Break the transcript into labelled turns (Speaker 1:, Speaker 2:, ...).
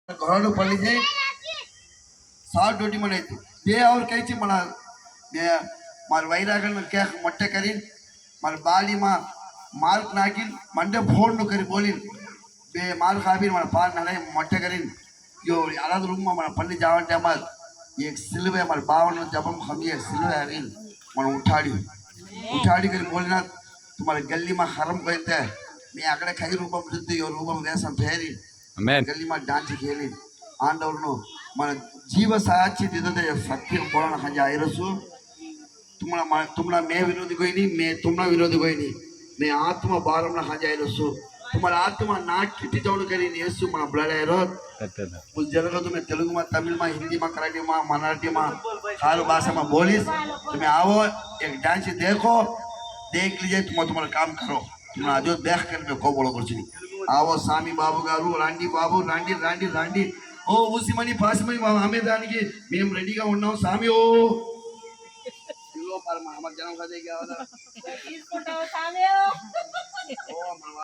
Speaker 1: घराणं पडले सात डोटी म्हणायचे ते और कहते मला मार वैरागन क्या मट्टे करीन मार बाली मा मार्क नागिन मंडे फोन नु करी बोलिन बे माल खाबीन मार पार नले मट्टे करीन यो याराद रूम मा मार पल्ली जावन टाइम एक सिल्वे मार बावन जबम खमी एक सिल्वे आवीन मन उठाड़ी करी बोलिना तुम्हारे गली मा हरम कहते मैं अकड़े खाई रूपम जुद्दी यो रूपम वेसम फेरी गली मा डांस खेली आंडवरनो मन जीव साक्षी दिदते सत्य बोलना हंजा इरसु तुम्हारा तुम्हारा मैं विरोधी कोई नहीं मैं तुम्हारा विरोधी कोई नहीं मैं आत्मा बारम ना हंजा इरसु तुम्हारा आत्मा नाक किटी जाऊन करी नहीं यीशु मन ब्लड है रोड उस जगह को तुम्हें तेलुगु में तमिल में हिंदी में कराठी में मराठी में हर भाषा में बोलिस तुम्हें आओ एक डांस देखो देख लीजिए तुम तुम्हारा काम करो तुम्हारा जो देख कर मैं को बोलो कुछ नहीं आओ सामी बाबू गारू रांडी बाबू रांडी रांडी रांडी ओ उसी मनी पास मनी हमें दानिकी మేము రెడీగా ఉన్నాం సామి ఓ ఇలో పరమ హమ జనం కదే क्या वाला తీసుకుంటావు సామి